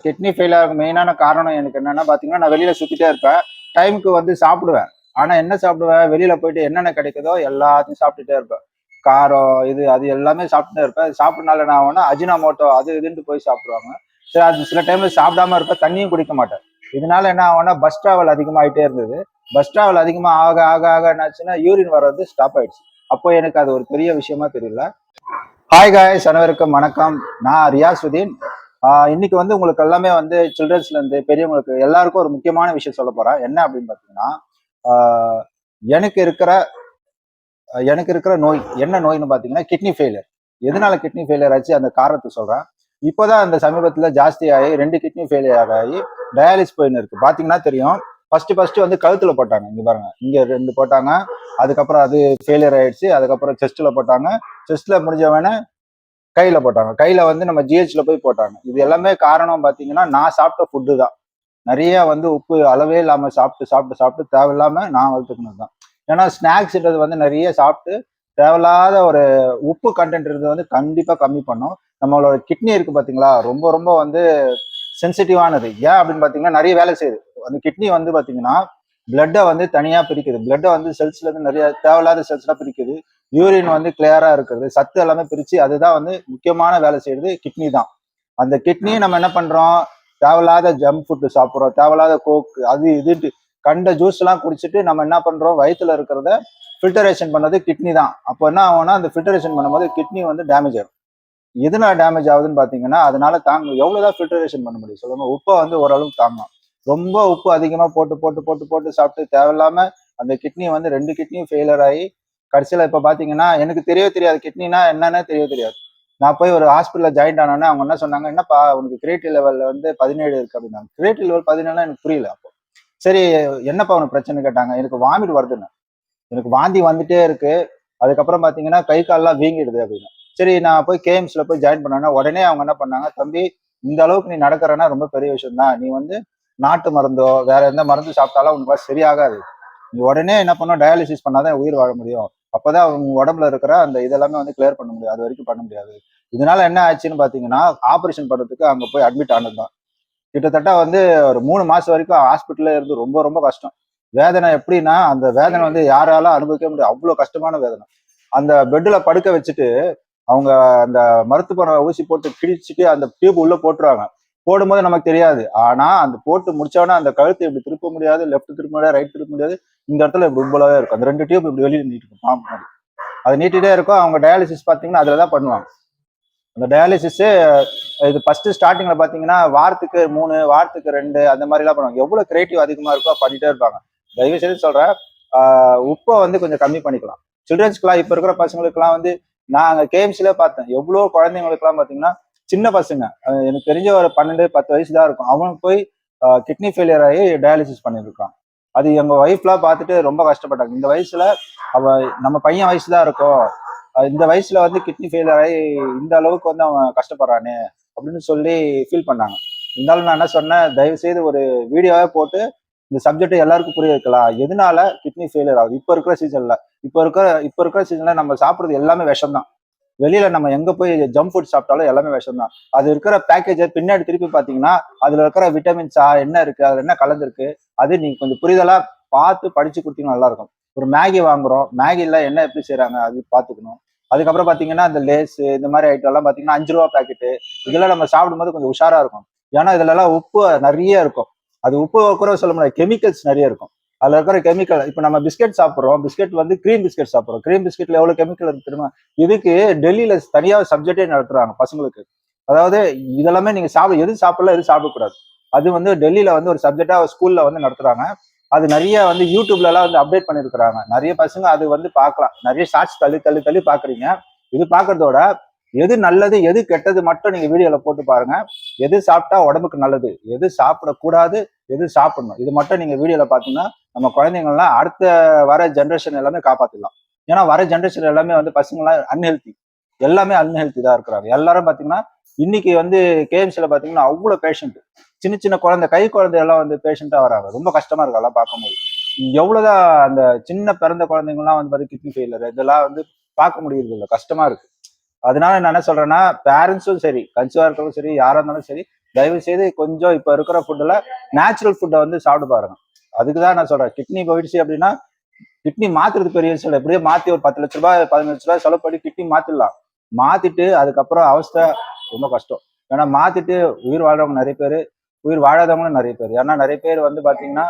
Kidney fail ஆக மெயினான காரணம் எனக்கு என்னன்னா பாத்தீங்கன்னா, நான் வெளியில சுத்திட்டே இருப்பேன். டைமுக்கு வந்து சாப்பிடுவேன். ஆனா என்ன சாப்பிடுவேன், வெளியில போயிட்டு என்னென்ன கிடைக்குதோ எல்லாத்தையும் சாப்பிட்டுட்டே இருப்பேன். காரம், இது அது எல்லாமே சாப்பிட்டுட்டே இருப்பேன். சாப்பிட்டனால என்ன ஆகும்னா, அஜினோமோட்டோ அது இதுன்ட்டு போய் சாப்பிடுவாங்க. சரி, அது சில டைம்ல சாப்பிடாம இருப்பேன். தண்ணியும் குடிக்க மாட்டேன். இதனால என்ன ஆகும்னா, பஸ் டிராவல் அதிகமாயிட்டே இருந்தது. பஸ் டிராவல் அதிகமா ஆக ஆக ஆக என்னாச்சுன்னா, யூரின் வர்றது ஸ்டாப் ஆயிடுச்சு. அப்போ எனக்கு அது ஒரு பெரிய விஷயமா தெரியல. ஹாய் காய்ஸ், அனைவருக்கும் வணக்கம். நான் ரியாசுதீன். இன்னைக்கு வந்து உங்களுக்கு எல்லாமே வந்து சில்ட்ரன்ஸ்ல இருந்து பெரியவங்களுக்கு எல்லாருக்கும் ஒரு முக்கியமான விஷயம் சொல்ல போறேன். என்ன அப்படின்னு பாத்தீங்கன்னா, ஆஹ் எனக்கு இருக்கிற எனக்கு இருக்கிற நோய் என்ன நோய்னு பாத்தீங்கன்னா கிட்னி ஃபெயிலியர். எதனால கிட்னி ஃபெயிலியர் ஆச்சு அந்த காரணத்தை சொல்றேன். இப்போதான் அந்த சமீபத்துல ஜாஸ்தி ஆகி 2 கிட்னி ஃபெயிலியர் ஆகி டயாலிஸ் போயின்னு இருக்கு. பாத்தீங்கன்னா தெரியும். ஃபர்ஸ்ட் வந்து கழுத்துல போட்டாங்க. இங்க பாருங்க, இங்க 2 போட்டாங்க. அதுக்கப்புறம் அது ஃபெயிலியர் ஆயிடுச்சு. அதுக்கப்புறம் செஸ்ட்ல போட்டாங்க. செஸ்ட்ல முடிஞ்சவன கையில போட்டாங்க. கையில வந்து நம்ம ஜிஹெச்ல போய் போட்டாங்க. இது எல்லாமே காரணம் பாத்தீங்கன்னா நான் சாப்பிட்ட ஃபுட்டு தான். நிறைய வந்து உப்பு அளவே இல்லாம சாப்பிட்டு சாப்பிட்டு சாப்பிட்டு தேவையில்லாம நான் வளர்த்துக்கணும் தான். ஏன்னா ஸ்நாக்ஸ்ன்றது வந்து நிறைய சாப்பிட்டு தேவையில்லாத ஒரு உப்பு கண்டென்ட் இருக்கிறது வந்து கண்டிப்பா கம்மி பண்ணும். நம்மளோட கிட்னி இருக்கு பாத்தீங்களா, ரொம்ப ரொம்ப வந்து சென்சிட்டிவானது. ஏன் அப்படின்னு பாத்தீங்கன்னா நிறைய வேலை செய்யுது. அந்த கிட்னி வந்து பாத்தீங்கன்னா பிளட்டை வந்து தனியா பிரிக்குது. பிளட்டை வந்து செல்ஸ்ல இருந்து நிறைய தேவையில்லாத செல்ஸ்லாம் பிரிக்குது. யூரின் வந்து கிளியரா இருக்கிறது, சத்து எல்லாமே பிரிச்சு அதுதான் வந்து முக்கியமான வேலை செய்யறது கிட்னி தான். அந்த கிட்னியை நம்ம என்ன பண்றோம், தேவையில்லாத ஜங்க் ஃபுட்டு சாப்பிட்றோம், தேவையில்லாத கோக் அது இதுட்டு கண்ட ஜூஸ் எல்லாம் குடிச்சிட்டு நம்ம என்ன பண்றோம், வயிற்றுல இருக்கிறத ஃபில்டரேஷன் பண்ணது கிட்னி தான். அப்போ என்ன ஆகும்னா அந்த ஃபில்டரேஷன் பண்ணும்போது கிட்னி வந்து டேமேஜ் ஆகும். எதனால டேமேஜ் ஆகுதுன்னு பாத்தீங்கன்னா, அதனால எவ்வளவுதான் ஃபில்டரேஷன் பண்ண முடியும் சொல்லுங்க. உப்பை வந்து ஓரளவுக்கு தாங்கலாம். ரொம்ப உப்பு அதிகமா போட்டு போட்டு போட்டு போட்டு சாப்பிட்டு தேவையில்லாம அந்த கிட்னி வந்து 2 கிட்னியும் ஃபெயிலியர் ஆகி கடைசியில இப்ப பாத்தீங்கன்னா எனக்கு தெரியவே தெரியாது கிட்னினா என்னன்னே தெரியவே தெரியாது. நான் போய் ஒரு ஹாஸ்பிட்டல்ல ஜாயின் ஆனோன்னே அவங்க என்ன சொன்னாங்க, என்னப்பா உனக்கு கிரியேட்டிவ் லெவல்ல வந்து 17 இருக்கு அப்படின்னாங்க. கிரியேட்டிவ் லெவல் 17 எனக்கு புரியல அப்போ. சரி, என்னப்பா உனக்கு பிரச்சனை கேட்டாங்க. எனக்கு வாமிட் வருதுன்னு. எனக்கு வாந்தி வந்துட்டே இருக்கு. அதுக்கப்புறம் பாத்தீங்கன்னா கை கால்லாம் வீங்கிடுது அப்படின்னு. சரி, நான் போய் கேஎம்ஸ்ல போய் ஜாயின் பண்ணேன்னா உடனே அவங்க என்ன பண்ணாங்க, தம்பி இந்த அளவுக்கு நீ நடக்கிறன்னா ரொம்ப பெரிய விஷயம் தான். நீ வந்து நாட்டு மருந்தோ வேற எந்த மருந்து சாப்பிட்டாலும் உனக்கு சரியாகாது. நீ உடனே என்ன பண்ணும், டயாலிசிஸ் பண்ணாதான் உயிர் வாழ முடியும். அப்பதான் உங்க உடம்புல இருக்கிற அந்த இதெல்லாமே வந்து கிளியர் பண்ண முடியும். அது வரைக்கும் பண்ண முடியாது. இதனால என்ன ஆச்சுன்னு பாத்தீங்கன்னா, ஆபரேஷன் பண்றதுக்கு அங்க போய் அட்மிட் ஆனதுதான். கிட்டத்தட்ட வந்து ஒரு 3 மாசம் வரைக்கும் ஹாஸ்பிட்டல்ல இருந்து ரொம்ப ரொம்ப கஷ்டம். வேதனை எப்படின்னா, அந்த வேதனை வந்து யாரால அனுபவிக்க முடியாது. அவ்வளவு கஷ்டமான வேதனை. அந்த பெட்ல படுக்க வச்சுட்டு அவங்க அந்த மருத்துவ ஊசி போட்டு கிழிச்சிட்டு அந்த டியூப் உள்ள போட்டுருவாங்க. போடும்போது நமக்கு தெரியாது. ஆனா அந்த போட்டு முடிச்சவொடனே அந்த கழுத்தை இப்படி திருப்ப முடியாது, லெஃப்ட் திருப்ப முடியாது, ரைட் திருப்ப முடியாது. இந்த இடத்துல இப்படி உப்பலாவே இருக்கும். அந்த 2 டியூப் இப்படி வெளியில நீட்டிருக்கும் பாம்பு மாதிரி. அது நீட்டிட்டே இருக்கும். அவங்க டயாலிசிஸ் பாத்தீங்கன்னா அதுலதான் பண்ணுவாங்க. அந்த டயாலிசிஸ் இது ஃபர்ஸ்ட் ஸ்டார்டிங்ல பாத்தீங்கன்னா வாரத்துக்கு 3, வாரத்துக்கு 2 அந்த மாதிரி எல்லாம் பண்ணுவாங்க. எவ்வளவு கிரியேட்டிவ் அதிகமா இருக்கோ பண்ணிட்டே இருப்பாங்க. தயவு செய்து சொல்றேன், உப்பை வந்து கொஞ்சம் கம்மி பண்ணிக்கலாம். சில்ட்ரன்ஸ்க்குலாம் இப்ப இருக்கிற பசங்களுக்குலாம் வந்து நான் அங்க கேஎம்சில பார்த்தேன். எவ்வளவு குழந்தைங்களுக்கு எல்லாம் பாத்தீங்கன்னா சின்ன பசங்க, எனக்கு தெரிஞ்ச ஒரு 12, 10 வயசு தான் இருக்கும். அவனுக்கு போய் கிட்னி ஃபெயிலியர் ஆகி டயாலிசிஸ் பண்ணிருக்கான். அது எங்க ஒய்ஃப்லாம் பார்த்துட்டு ரொம்ப கஷ்டப்பட்டாங்க. இந்த வயசுல அவ நம்ம பையன் வயசு தான் இருக்கும், இந்த வயசுல வந்து கிட்னி ஃபெயிலியர் ஆகி இந்த அளவுக்கு வந்து அவன் கஷ்டப்படுறானே அப்படின்னு சொல்லி ஃபீல் பண்ணாங்க. இருந்தாலும் நான் என்ன சொன்னேன், தயவு செய்து ஒரு வீடியோவே போட்டு இந்த சப்ஜெக்ட் எல்லாருக்கும் புரிய வைக்கலாம். எதனால கிட்னி ஃபெயிலியர் ஆகுது இப்ப இருக்கிற சீசன்ல. இப்ப இருக்கிற சீசன்ல நம்ம சாப்பிடுறது எல்லாமே விஷம் தான். வெளியில நம்ம எங்க போய் ஜங்க் ஃபுட் சாப்பிட்டாலும் எல்லாமே விஷம் தான். அது இருக்கிற பேக்கேஜை பின்னாடி திருப்பி பாத்தீங்கன்னா அதுல இருக்கிற விட்டமின்ஸா என்ன இருக்கு, அதுல என்ன கலந்துருக்கு, அது நீங்க கொஞ்சம் புரிதலா பார்த்து படிச்சு கொடுத்தீங்கன்னா நல்லா இருக்கும். ஒரு மேகி வாங்குறோம், மேகில என்ன எப்படி செய்யறாங்க அது பாத்துக்கணும். அதுக்கப்புறம் பாத்தீங்கன்னா இந்த லேஸ் இந்த மாதிரி ஐட்டம் எல்லாம் பாத்தீங்கன்னா 5 ரூபா பாக்கெட்டு, இதெல்லாம் நம்ம சாப்பிடும்போது கொஞ்சம் உஷாரா இருக்கும். ஏன்னா இதுல எல்லாம் உப்பு நிறைய இருக்கும். அது உப்பு கூட சொல்ல முடியாது, கெமிக்கல்ஸ் நிறைய இருக்கும். அதுல இருக்கிற கெமிக்கல், இப்ப நம்ம பிஸ்கெட் சாப்பிடுறோம், பிஸ்கெட் வந்து கிரீம் பிஸ்கெட் சாப்பிடுறோம். கிரீம் பிஸ்கெட்ல எவ்வளவு கெமிக்கல் இருக்கு தெரியுமா? இதுக்கு டெல்லியில தனியா சப்ஜெக்டே நடத்துறாங்க பசங்களுக்கு. அதாவது இதெல்லாமே நீங்க எது சாப்பிடலாம் எது சாப்பிடக்கூடாது, அது வந்து டெல்லியில வந்து ஒரு சப்ஜெக்டா ஸ்கூல்ல வந்து நடத்துறாங்க. அது நிறைய வந்து யூடியூப்ல எல்லாம் வந்து அப்டேட் பண்ணிருக்கிறாங்க. நிறைய பசங்க அது வந்து பார்க்கலாம். நிறைய ஷார்ட்ஸ் தள்ளி தள்ளி தள்ளி பாக்குறீங்க. இது பாக்குறதோட எது நல்லது எது கெட்டது மட்டும் நீங்க வீடியோல போட்டு பாருங்க. எது சாப்பிட்டா உடம்புக்கு நல்லது, எது சாப்பிடக்கூடாது, எது சாப்பிடணும், இது மட்டும் நீங்க வீடியோல பாத்தீங்கன்னா நம்ம குழந்தைங்கள்லாம் அடுத்த வர ஜென்ரேஷன் எல்லாமே காப்பாத்திடலாம். ஏன்னா வர ஜென்ரேஷன் எல்லாமே வந்து பசங்களாம் அன்ஹெல்தி, எல்லாமே அன்ஹெல்தி தான் இருக்கிறாங்க. எல்லாரும் பாத்தீங்கன்னா இன்னைக்கு வந்து கேஎம்சில பாத்தீங்கன்னா அவ்வளவு பேஷண்ட், சின்ன சின்ன குழந்தை கை குழந்தை எல்லாம் வந்து பேஷண்டா வராங்க. ரொம்ப கஷ்டமா இருக்கு அதெல்லாம் பார்க்கும்போது. எவ்வளவுதான் அந்த சின்ன பிறந்த குழந்தைங்கலாம் வந்து பாத்தீங்கன்னா கிட்னி ஃபெயிலியர் இதெல்லாம் வந்து பார்க்க முடியுது இல்லை, கஷ்டமா இருக்கு. அதனால நான் என்ன சொல்றேன்னா, பேரண்ட்ஸும் சரி, கன்சீவா இருக்கிறவங்களும் சரி, யாரா இருந்தாலும் சரி, தயவு செய்து கொஞ்சம் இப்ப இருக்கிற ஃபுட்டுல நேச்சுரல் ஃபுட்டை வந்து சாப்பிட்டு பாருங்க. அதுக்குதான் நான் சொல்றேன். கிட்னி போயிடுச்சு அப்படின்னா கிட்னி மாத்துறது பெரிய விஷயம் இல்லை. எப்படியோ மாத்தி ஒரு 10 லட்ச ரூபாய் 15 லட்ச ரூபாய் செலவு பண்ணி கிட்னி மாத்திடலாம். மாத்திட்டு அதுக்கப்புறம் அவஸ்தை ரொம்ப கஷ்டம். ஏன்னா மாத்திட்டு உயிர் வாழ்றவங்க நிறைய பேர், உயிர் வாழாதவங்களும் நிறைய பேர். ஏன்னா நிறைய பேர் வந்து பாத்தீங்கன்னா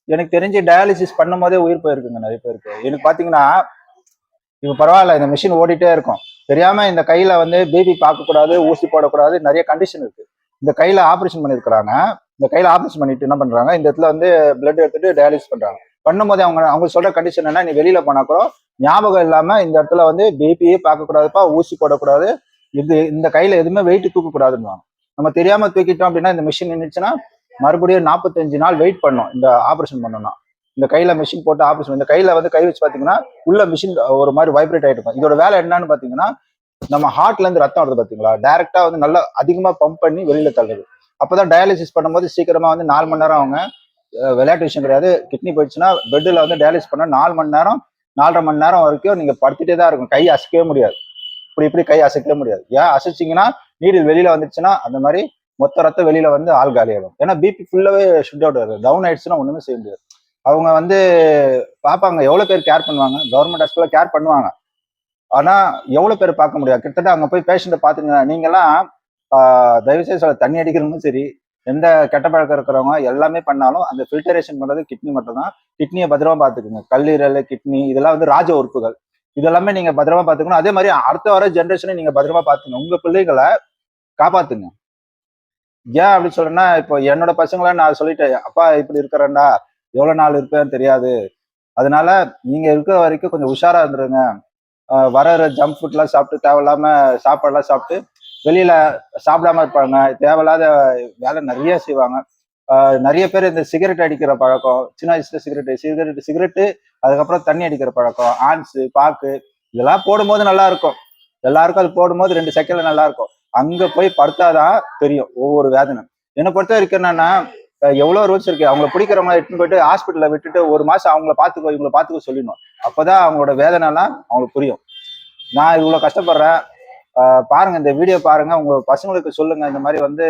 எனக்கு தெரிஞ்சு டயாலிசிஸ் பண்ணும் போதே உயிர் போயிருக்குங்க நிறைய பேருக்கு. எனக்கு பாத்தீங்கன்னா இப்ப பரவாயில்ல, இந்த மிஷின் ஓடிட்டே இருக்கும். தெரியாம இந்த கையில வந்து பேபி பார்க்க கூடாது, ஊசி போடக்கூடாது, நிறைய கண்டிஷன் இருக்கு. இந்த கையில ஆபரேஷன் பண்ணிருக்கிறாங்க. இந்த கையில ஆபரேஷன் பண்ணிட்டு என்ன பண்றாங்க, இந்த இடத்துல வந்து பிளட் எடுத்துட்டு டயாலிசிஸ் பண்றாங்க. பண்ணும்போது அவங்க அவங்க சொல்ற கண்டிஷன் என்ன, நீ வெளியில போனா கூட ஞாபகம் இல்லாம இந்த இடத்துல வந்து பிபியே பார்க்க கூடாதுப்பா, ஊசி போடக்கூடாது, இந்த கையில எதுவுமே வெயிட் தூக்க கூடாதுன்னு. நம்ம தெரியாம தூக்கிட்டோம் அப்படின்னா இந்த மிஷின் நின்றுச்சுன்னா மறுபடியும் 45 நாள் வெயிட் பண்ணும் இந்த ஆபரேஷன் பண்ணணும்னா. இந்த கையில மிஷின் போட்டு ஆபரேஷன், இந்த கையில வந்து கை வச்சு பாத்தீங்கன்னா உள்ள மிஷின் ஒரு மாதிரி வைப்ரேட் ஆயிட்டு இருக்கும். இதோட வேலை என்னன்னு பாத்தீங்கன்னா நம்ம ஹார்ட்ல இருந்து ரத்தம் வருது பாத்தீங்களா, டைரக்டா வந்து நல்லா அதிகமா பம்ப் பண்ணி வெளியில தள்ளுது. அப்பதான் டயாலிசிஸ் பண்ணும்போது சீக்கிரமா வந்து 4 மணி நேரம் அவங்க விளையாட்டு விஷயம் கிடையாது. கிட்னி போயிடுச்சுன்னா பெட்ல வந்து டயாலிசிஸ் பண்ண 4 மணி நேரம் 4.5 மணி நேரம் வரைக்கும் நீங்க படுத்துட்டே தான் இருக்கும். கை அசைக்கவே முடியாது. இப்படி கை அசைக்கவே முடியாது. ஏன் அசைச்சிங்கன்னா நீடில் வெளியில வந்துச்சுன்னா அந்த மாதிரி மொத்த ரத்தம் வெளியில வந்து ஆள் காலி ஆகும். ஏன்னா பிபி ஃபுல்லாவே ஷுட் அவுட் ஆகுது. டவுன் ஆயிடுச்சுன்னா ஒண்ணுமே செய்ய முடியாது. அவங்க வந்து பார்ப்பாங்க, எவ்வளவு பேர் கேர் பண்ணுவாங்க, கவர்மெண்ட் ஹாஸ்பிட்டல் கேர் பண்ணுவாங்க. ஆனா எவ்வளவு பேர் பார்க்க முடியாது. கிட்டத்தட்ட அங்க போய் பேஷண்ட்டை பாத்துங்க, நீங்க எல்லாம் தயவுசெய்து சொல்ல, தண்ணி அடிக்கிறவங்களும் சரி, எந்த கெட்ட பழக்கம் இருக்கிறவங்க எல்லாமே பண்ணாலும் அந்த ஃபில்டரேஷன் பண்றது கிட்னி மட்டும் தான். கிட்னியை பத்திரமா பாத்துக்குங்க. கல்லீரல், கிட்னி இதெல்லாம் வந்து ராஜ உறுப்புகள். இதெல்லாமே நீங்க பத்திரமா பாத்துக்கணும். அதே மாதிரி அடுத்த வர ஜென்ரேஷனை நீங்க பத்திரமா பாத்துங்க. உங்க பிள்ளைகளை காப்பாத்துங்க. ஏன் அப்படி சொல்றேன்னா, இப்போ என்னோட பசங்களை நான் சொல்லிட்டேன், அப்பா இப்படி இருக்கிறேன்டா, எவ்வளவு நாள் இருப்பேன்னு தெரியாது, அதனால நீங்க இருக்கிற வரைக்கும் கொஞ்சம் உஷாரா இருந்துருங்க. வர ஜங்க் ஃபுட்லாம் சாப்பிட்டு தேவையில்லாம சாப்பாடுலாம் சாப்பிட்டு வெளியில சாப்பிடாம இருப்பாங்க. தேவையில்லாத வேலை நிறைய செய்வாங்க. நிறைய பேர் இந்த சிகரெட் அடிக்கிற பழக்கம், சின்ன வயசுல சிகரெட்டு, அதுக்கப்புறம் தண்ணி அடிக்கிற பழக்கம், ஆன்ஸ், பாக்கு இதெல்லாம் போடும்போது நல்லா இருக்கும். எல்லாருக்கும் அது போடும்போது 2 செகண்ட்ல நல்லா இருக்கும். அங்க போய் படுத்தாதான் தெரியும் ஒவ்வொரு வேதனை. என்னை பொறுத்த வரைக்கும் என்னன்னா, எவ்வளவு ரூல்ஸ் இருக்கு. அவங்களை பிடிக்கிற மாதிரி எடுத்துன்னு போயிட்டு ஹாஸ்பிட்டல்ல விட்டுட்டு 1 மாசம் அவங்கள பாத்துக்கோ இவங்களை பாத்துக்கோ சொல்லிடணும். அப்பதான் அவங்களோட வேதனை எல்லாம் அவங்களுக்கு புரியும். நான் இவ்வளவு கஷ்டப்படுறேன், பாருங்க இந்த வீடியோ பாருங்க, உங்க பசங்களுக்கு சொல்லுங்க, இந்த மாதிரி வந்து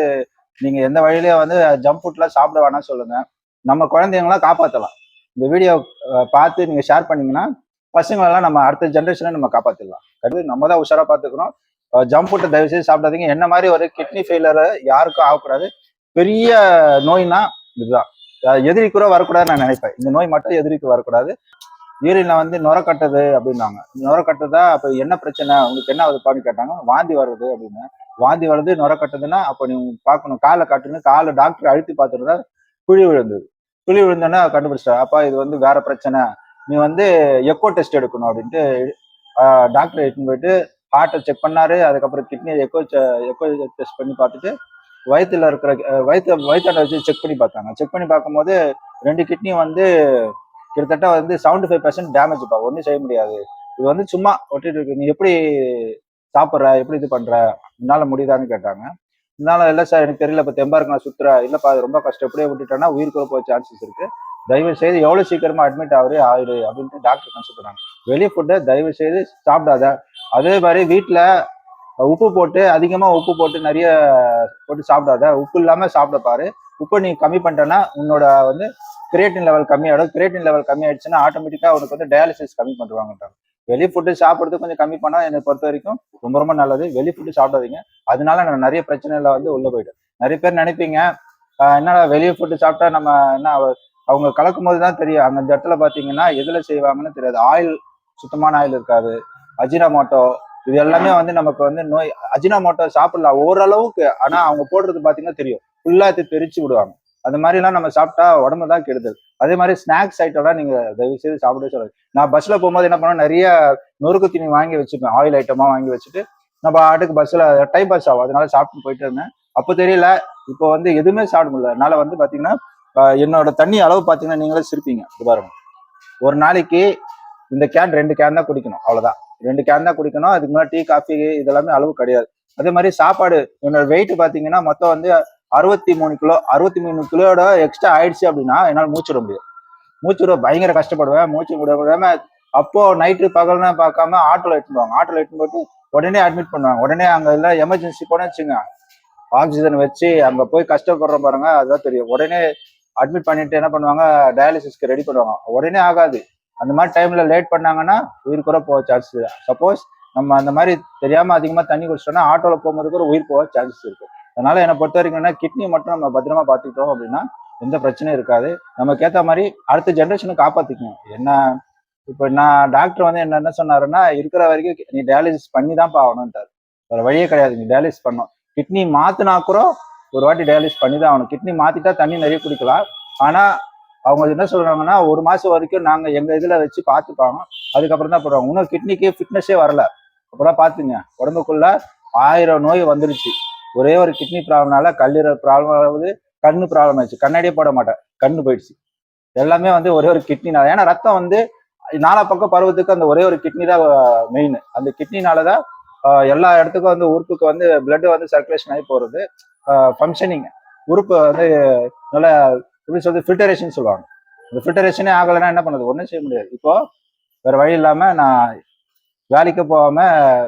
நீங்க எந்த வழியிலயே வந்து ஜங்க் ஃபுட்லாம் சாப்பிட வேணாம் சொல்லுங்க. நம்ம குழந்தைங்களாம் காப்பாற்றலாம். இந்த வீடியோ பார்த்து நீங்க ஷேர் பண்ணீங்கன்னா பசங்களெல்லாம் நம்ம அடுத்த ஜென்ரேஷனை நம்ம காப்பாத்திடலாம். கண்டிப்பா நம்ம தான் உஷாரா பார்த்துக்கணும். ஜங்க் ஃபுட்டை தயவு செய்து சாப்பிடாதீங்க. என்ன மாதிரி ஒரு கிட்னி ஃபெயிலியர் யாருக்கும் ஆகக்கூடாது. பெரிய நோய்னா இதுதான். எதிரி கூட வரக்கூடாதுன்னு நான் நினைப்பேன். இந்த நோய் மட்டும் எதிரிக்கு வரக்கூடாது. யூரின்ல வந்து நுர கட்டுது அப்படின்னாங்க. நுர கட்டுதா, அப்ப என்ன பிரச்சனை உங்களுக்கு, என்ன ஆகுதுப்பான்னு கேட்டாங்க. வாந்தி வருது அப்படின்னு. வாந்தி வருது, நுர கட்டுதுன்னா அப்ப நீ பார்க்கணும், காலை காட்டுன்னு காலை டாக்டர் அழுத்தி பார்த்துருந்தா குழி விழுந்தது. குழி விழுந்தோன்னா கண்டுபிடிச்சிட்டா, அப்பா இது வந்து வேற பிரச்சனை, நீ வந்து எக்கோ டெஸ்ட் எடுக்கணும் அப்படின்ட்டு டாக்டர் எடுத்துன்னு போயிட்டு ஹார்ட்டை செக் பண்ணாரு. அதுக்கப்புறம் கிட்னியை எக்கோ டெஸ்ட் பண்ணி பார்த்துட்டு வயிற்றுல இருக்கிற வயிற்றாண்ட வச்சு செக் பண்ணி பார்த்தாங்க. செக் பண்ணி பார்க்கும்போது 2 கிட்னியும் வந்து கிட்டத்தட்ட வந்து 75% டேமேஜ்ப்பா, ஒன்றும் செய்ய முடியாது. இது வந்து சும்மா ஒட்டிட்டு இருக்கு, நீ எப்படி சாப்பிட்ற, எப்படி இது பண்ற, என்னால முடியுதான்னு கேட்டாங்க. என்னால இல்லை சார் எனக்கு தெரியல, இப்போ தெம்பா இருக்கு நான் சுத்துறேன். இல்லப்பா அது ரொம்ப கஷ்டம், எப்படியே விட்டுட்டேன்னா உயிர் கூட போக சான்சஸ் இருக்கு, தயவு செய்து எவ்வளவு சீக்கிரமா அட்மிட் ஆயிரு அப்படின்ட்டு டாக்டர் கன்சல்ட் பண்ணாங்க. வெளி ஃபுட்டை தயவு செய்து சாப்பிடாத. அதே மாதிரி வீட்டுல உப்பு போட்டு அதிகமா உப்பு போட்டு நிறைய போட்டு சாப்பிடாத. உப்பு இல்லாம சாப்பிட பாரு. உப்பு நீ கம்மி பண்ணிட்டேன்னா உன்னோட வந்து கிரியேட்டின் லெவல் கம்மியாயிடும். கிரியேட்டின் லெவல் கம்மி ஆயிடுச்சுன்னா ஆட்டோமேட்டிக்கா உனக்கு வந்து டயாலிசிஸ் கம்மி பண்ணுவாங்கன்றாங்க. வெளி ஃபுட்டு சாப்பிட்றது கொஞ்சம் கம்மி பண்ணா என்னை பொறுத்த வரைக்கும் ரொம்ப ரொம்ப நல்லது. வெளி ஃபுட்டு சாப்பிடாதீங்க. அதனால நான் நிறைய பிரச்சனைல வந்து உள்ள போயிட்டேன். நிறைய பேர் நினைப்பீங்க, என்னடா வெளியே ஃபுட்டு சாப்பிட்டா நம்ம என்ன, அவங்க கலக்கும் போது தான் தெரியும். அந்த இடத்துல பாத்தீங்கன்னா எதுல செய்வாங்கன்னு தெரியாது. ஆயில் சுத்தமான ஆயில் இருக்காது. அஜினமோட்டோ இது எல்லாமே வந்து நமக்கு வந்து நோய். அஜினமோட்டோ சாப்பிடலாம் ஓரளவுக்கு, ஆனா அவங்க போடுறது பாத்தீங்கன்னா தெரியும், ஃபுல்லா தெரிச்சு விடுவாங்க. அந்த மாதிரி எல்லாம் நம்ம சாப்பிட்டா உடம்பு தான் கெடுதல். அதே மாதிரி ஸ்நாக்ஸ் ஐட்டம்லாம் நீங்க தயவு செய்து சாப்பிடவே சொல்லுங்க. நான் பஸ்ல போகும்போது என்ன பண்ணுவேன், நிறைய நொறுக்கு தீனி வாங்கி வச்சுப்பேன், ஆயில் ஐட்டமா வாங்கி வச்சுட்டு நம்ம ஆட்டுக்கு பஸ்ல டைம் பாஸ் ஆகும், அதனால சாப்பிட்டு போயிட்டு இருந்தேன். அப்போ தெரியல, இப்போ வந்து எதுவுமே சாப்பிட முடியல. அதனால வந்து பாத்தீங்கன்னா என்னோட தண்ணி அளவு பாத்தீங்கன்னா நீங்களே சிரிப்பீங்க. பாருங்க, ஒரு நாளைக்கு இந்த கேன் 2 கேன் தான் குடிக்கணும், அவ்வளவுதான். 2 கேன் தான் குடிக்கணும். அதுக்கு முன்னாடி டீ காஃபி இதெல்லாமே அளவு கிடையாது. அதே மாதிரி சாப்பாடு, என்னோட வெயிட் பாத்தீங்கன்னா மொத்தம் வந்து 63 கிலோ. 63 கிலோட எக்ஸ்ட்ரா ஆயிடுச்சு அப்படின்னா என்னால் மூச்சு விட முடியும். மூச்சு விட பயங்கர கஷ்டப்படுவேன். மூச்சு விட முடியாம அப்போ நைட்டு பகல்னா பார்க்காம ஆட்டோல எடுத்துன்னு போவாங்க. ஆட்டோல எடுத்துன்னு போட்டு உடனே அட்மிட் பண்ணுவாங்க. உடனே அங்க எல்லாம் எமர்ஜென்சி போன வச்சுங்க, ஆக்சிஜன் வச்சு அங்க போய் கஷ்டப்படுறோம் பாருங்க, அதுதான் தெரியும். உடனே அட்மிட் பண்ணிட்டு என்ன பண்ணுவாங்க, டயாலிசிஸ்க்கு ரெடி பண்ணுவாங்க. உடனே ஆகாது. அந்த மாதிரி டைம்ல லேட் பண்ணாங்கன்னா உயிர் கூட போக சான்ஸ் இருக்கு. சப்போஸ் நம்ம அந்த மாதிரி தெரியாம அதிகமா தண்ணி குடிச்சிட்டோம்னா ஆட்டோல போகும்போது கூட உயிர் போக சான்சஸ் இருக்கு. அதனால என்னை பொறுத்த வரைக்கும் கிட்னி மட்டும் நம்ம பத்திரமா பார்த்துக்கிட்டோம் அப்படின்னா எந்த பிரச்சனையும் இருக்காது. நமக்கு ஏற்ற மாதிரி அடுத்த ஜென்ரேஷனுக்கு காப்பாத்திக்கணும். என்ன இப்போ நான் டாக்டர் வந்து என்ன சொன்னாருன்னா, இருக்கிற வரைக்கும் நீ டயாலிசிஸ் பண்ணி தான் ஆகணும்ட்டாரு. வேற வழியே கிடையாது, நீ டயாலிசிஸ் பண்ணணும். கிட்னி மாத்தினா கூட ஒரு வாட்டி டயாலிசிஸ் பண்ணி தான் ஆகணும். கிட்னி மாத்திட்டா தண்ணி நிறைய குடிக்கலாம். ஆனா அவங்க என்ன சொல்றாங்கன்னா 1 மாசம் வரைக்கும் நாங்க எங்க இதுல வச்சு பார்த்துப்பாங்க, அதுக்கப்புறம் தான் போடுவாங்க. இன்னும் கிட்னிக்கு ஃபிட்னஸே வரல. அப்பதான் பாத்துங்க, உடம்புக்குள்ள 1000 நோய் வந்துருச்சு. ஒரே ஒரு கிட்னி ப்ராப்ளம்னால கல்லீரல் ப்ராப்ளம் ஆகுது, கண்ணு ப்ராப்ளம் ஆயிடுச்சு. கண்ணாடியே போட மாட்டேன், கண்ணு போயிடுச்சு. எல்லாமே வந்து ஒரே ஒரு கிட்னினால. ஏன்னா ரத்தம் வந்து நாலா பக்கம் பருவத்துக்கு அந்த ஒரே ஒரு கிட்னி தான் மெயின். அந்த கிட்னினாலதான் எல்லா இடத்துக்கும் வந்து உறுப்புக்கு வந்து பிளட் வந்து சர்க்குலேஷன் ஆகி போறது. ஃபங்க்ஷனிங் உறுப்பு வந்து நல்ல எப்படி சொல்றது, ஃபில்டரேஷன் சொல்லுவாங்க. இந்த ஃபில்டரேஷனே ஆகலைன்னா என்ன பண்ணுறது, ஒன்றும் செய்ய முடியாது. இப்போ வேற வழி இல்லாம நான் வேலைக்கு போகாம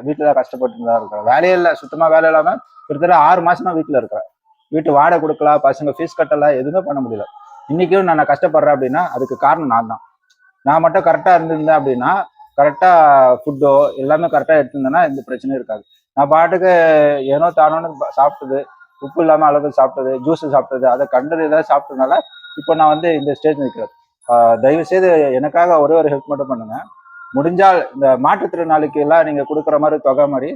வீட்டுல தான் கஷ்டப்பட்டு தான் இருக்கிறேன். வேலையே இல்லை, சுத்தமா வேலை இல்லாம கிட்டத்தட்ட 6 மாசமா வீட்டுல இருக்கிறேன். வீட்டு வாடகை கொடுக்கலாம், பசங்க ஃபீஸ் கட்டலாம், எதுவுமே பண்ண முடியல. இன்னைக்கும் நான் கஷ்டப்படுறேன் அப்படின்னா அதுக்கு காரணம் நான் தான். நான் மட்டும் கரெக்டா இருந்திருந்தேன் அப்படின்னா, கரெக்டா ஃபுட்டோ எல்லாமே கரெக்டா எடுத்திருந்தேன்னா எந்த பிரச்சனையும் இருக்காது. நான் பாட்டுக்கு ஏனோ தானோன்னு சாப்பிட்டது, உப்பு இல்லாம அளவு சாப்பிட்டது, ஜூஸ் சாப்பிட்டது, அதை கண்டது ஏதாவது சாப்பிட்டதுனால இப்போ நான் வந்து இந்த ஸ்டேஜ் நிற்கிறேன். தயவு செய்து எனக்காக ஒரே ஒரு ஹெல்ப் மட்டும் பண்ணுங்க. முடிஞ்சால் இந்த மாற்றுத்திறனாளிக்கு எல்லாம் நீங்க கொடுக்குற மாதிரி தொகை மாதிரி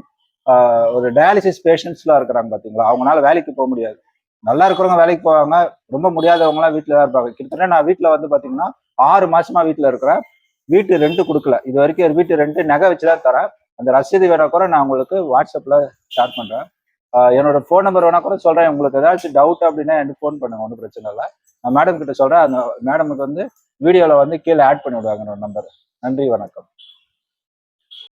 ஒரு டயாலிசிஸ் பேஷண்ட்ஸ்லாம் இருக்கிறாங்க பாத்தீங்களா, அவங்களால வேலைக்கு போக முடியாது. நல்லா இருக்கிறவங்க வேலைக்கு போவாங்க, ரொம்ப முடியாதவங்க எல்லாம் வீட்டுல தான் இருப்பாங்க. கிட்டத்தட்ட நான் வீட்டுல வந்து பாத்தீங்கன்னா 6 மாசமா வீட்டுல இருக்கிறேன். வீட்டு ரெண்ட் கொடுக்கல இது வரைக்கும். வீட்டு ரெண்ட் நகை வச்சுதான் தரேன். அந்த ரசீது வேணா கூட நான் உங்களுக்கு வாட்ஸ்அப்ல ஷேர் பண்றேன். என்னோட ஃபோன் நம்பர் வேணா கூட சொல்றேன். உங்களுக்கு ஏதாச்சும் டவுட் அப்படின்னா எனக்கு ஃபோன் பண்ணுங்க, ஒன்றும் பிரச்சனை இல்லை. நான் மேடம் கிட்ட சொல்றேன். அந்த மேடமுக்கு வந்து வீடியோல வந்து கீழே ஆட் பண்ணி விடுவாங்க என்னோட நம்பர். நன்றி, வணக்கம்.